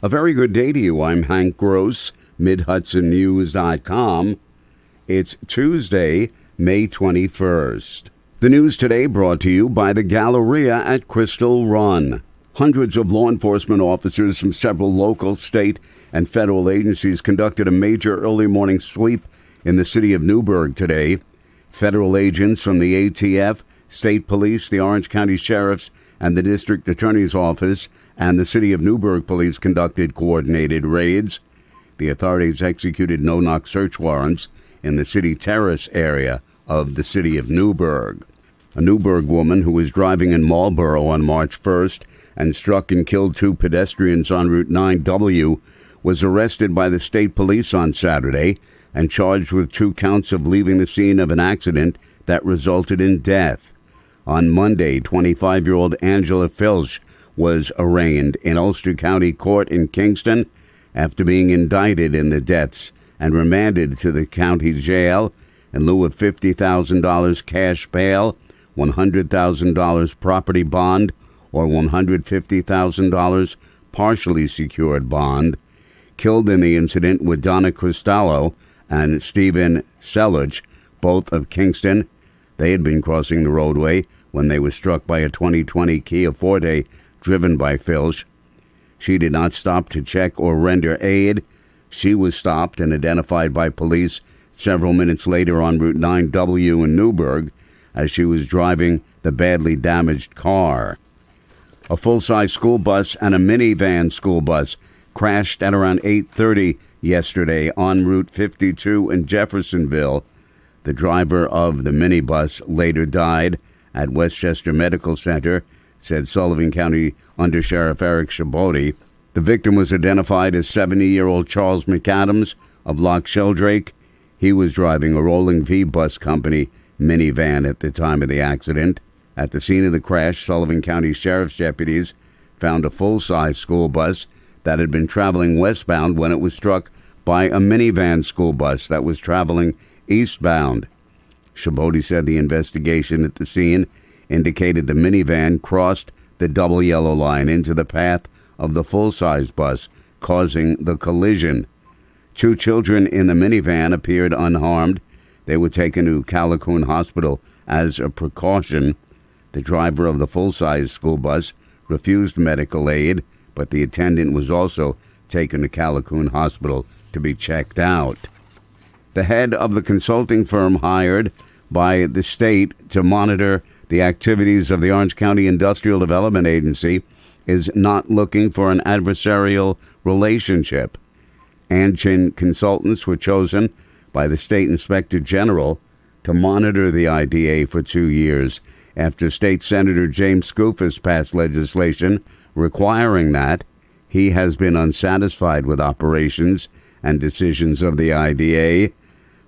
A very good day to you. I'm Hank Gross, MidHudsonNews.com. It's Tuesday, May 21st. The news today brought to you by the Galleria at Crystal Run. Hundreds of law enforcement officers from several local, state, and federal agencies conducted a major early morning sweep in the city of Newburgh today. Federal agents from the ATF, state police, the Orange County Sheriff's, and the District Attorney's Office and the City of Newburgh Police conducted coordinated raids. The authorities executed no-knock search warrants in the City Terrace area of the City of Newburgh. A Newburgh woman who was driving in Marlboro on March 1st and struck and killed two pedestrians on Route 9W was arrested by the state police on Saturday and charged with 2 counts of leaving the scene of an accident that resulted in death. On Monday, 25-year-old Angela Filch was arraigned in Ulster County Court in Kingston after being indicted in the deaths and remanded to the county jail in lieu of $50,000 cash bail, $100,000 property bond, or $150,000 partially secured bond. Killed in the incident were Donna Cristallo and Stephen Selich, both of Kingston. They had been crossing the roadway when they were struck by a 2020 Kia Forte driven by Filch. She did not stop to check or render aid. She was stopped and identified by police several minutes later on Route 9W in Newburgh as she was driving the badly damaged car. A full-size school bus and a minivan school bus crashed at around 8:30 yesterday on Route 52 in Jeffersonville. The driver of the minibus later died at Westchester Medical Center, said Sullivan County Undersheriff Eric Shaboti. The victim was identified as 70-year-old Charles McAdams of Loch Sheldrake. He was driving a Rolling V Bus Company minivan at the time of the accident. At the scene of the crash, Sullivan County Sheriff's deputies found a full-size school bus that had been traveling westbound when it was struck by a minivan school bus that was traveling eastbound. Shaboti said the investigation at the scene indicated the minivan crossed the double yellow line into the path of the full-size bus, causing the collision. 2 children in the minivan appeared unharmed. They were taken to Callicoon Hospital as a precaution. The driver of the full-size school bus refused medical aid, but the attendant was also taken to Callicoon Hospital to be checked out. The head of the consulting firm hired by the state to monitor the activities of the Orange County Industrial Development Agency is not looking for an adversarial relationship. Anchin consultants were chosen by the State Inspector General to monitor the IDA for 2 years after State Senator James Skoufis passed legislation requiring that. He has been unsatisfied with operations and decisions of the IDA,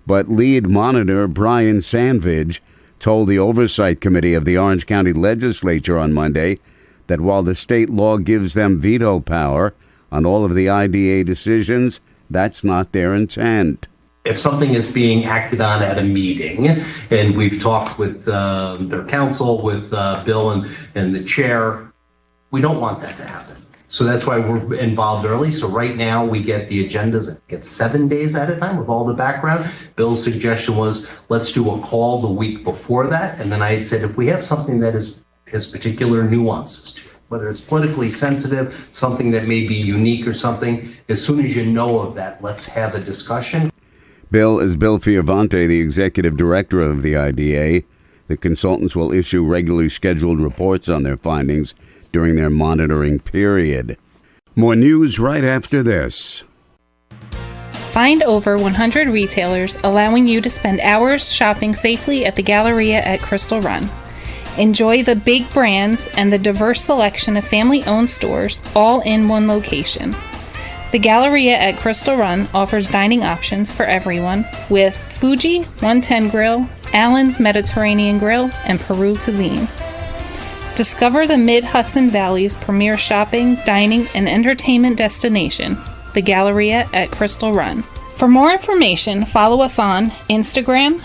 but lead monitor Brian Sandvidge told the Oversight Committee of the Orange County Legislature on Monday that while the state law gives them veto power on all of the IDA decisions, that's not their intent. If something is being acted on at a meeting, and we've talked with their counsel, with Bill and the chair, we don't want that to happen. So that's why we're involved early. So right now we get the agendas, get 7 days at a time with all the background. Bill's suggestion was, let's do a call the week before that. And then I had said, if we have something that has particular nuances to it, whether it's politically sensitive, something that may be unique or something, as soon as you know of that, let's have a discussion. Bill Fioravante, the executive director of the IDA. The consultants will issue regularly scheduled reports on their findings during their monitoring period. More news right after this. Find over 100 retailers allowing you to spend hours shopping safely at the Galleria at Crystal Run. Enjoy the big brands and the diverse selection of family-owned stores all in one location. The Galleria at Crystal Run offers dining options for everyone with Fuji, 110 Grill, Allen's Mediterranean Grill, and Peru Cuisine. Discover the Mid-Hudson Valley's premier shopping, dining, and entertainment destination, the Galleria at Crystal Run. For more information, follow us on Instagram,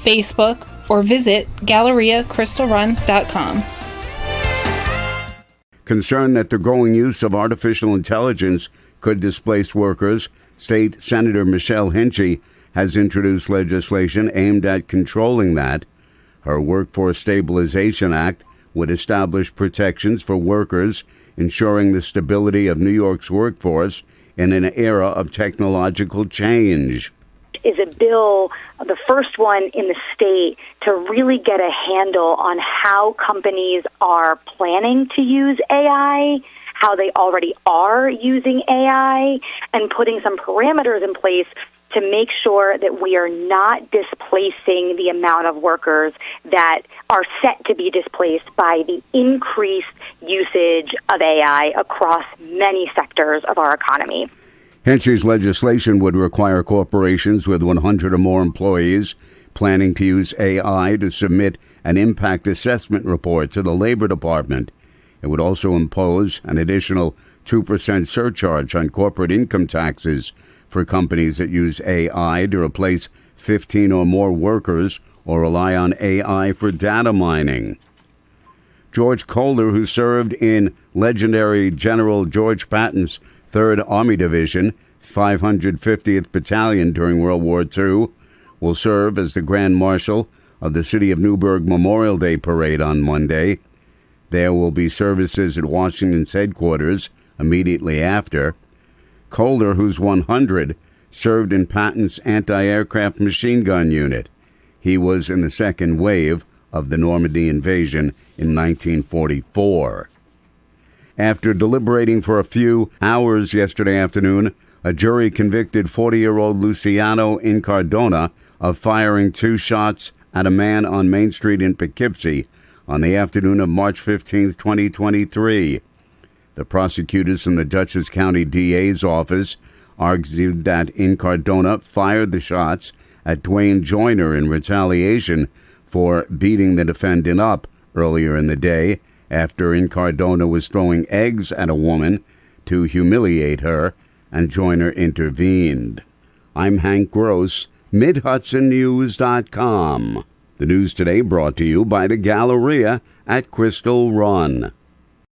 Facebook, or visit GalleriaCrystalRun.com. Concerned that the growing use of artificial intelligence could displace workers, State Senator Michelle Hinchy has introduced legislation aimed at controlling that. Her Workforce Stabilization Act would establish protections for workers, ensuring the stability of New York's workforce in an era of technological change. Is a bill, the first one in the state, to really get a handle on how companies are planning to use AI, how they already are using AI, and putting some parameters in place to make sure that we are not displacing the amount of workers that are set to be displaced by the increased usage of AI across many sectors of our economy. Hinchy's legislation would require corporations with 100 or more employees planning to use AI to submit an impact assessment report to the Labor Department. It would also impose an additional 2% surcharge on corporate income taxes for companies that use AI to replace 15 or more workers or rely on AI for data mining. George Kohler, who served in legendary General George Patton's 3rd Army Division, 550th Battalion during World War II, will serve as the Grand Marshal of the City of Newburgh Memorial Day Parade on Monday. There will be services at Washington's headquarters immediately after. Kohler, who's 100, served in Patton's anti-aircraft machine gun unit. He was in the second wave of the Normandy invasion in 1944. After deliberating for a few hours yesterday afternoon, a jury convicted 40-year-old Luciano Incardona of firing 2 shots at a man on Main Street in Poughkeepsie on the afternoon of March 15, 2023. The prosecutors from the Dutchess County DA's office argued that Incardona fired the shots at Dwayne Joyner in retaliation for beating the defendant up earlier in the day after Incardona was throwing eggs at a woman to humiliate her, and Joyner intervened. I'm Hank Gross, MidHudsonNews.com. The news today brought to you by the Galleria at Crystal Run.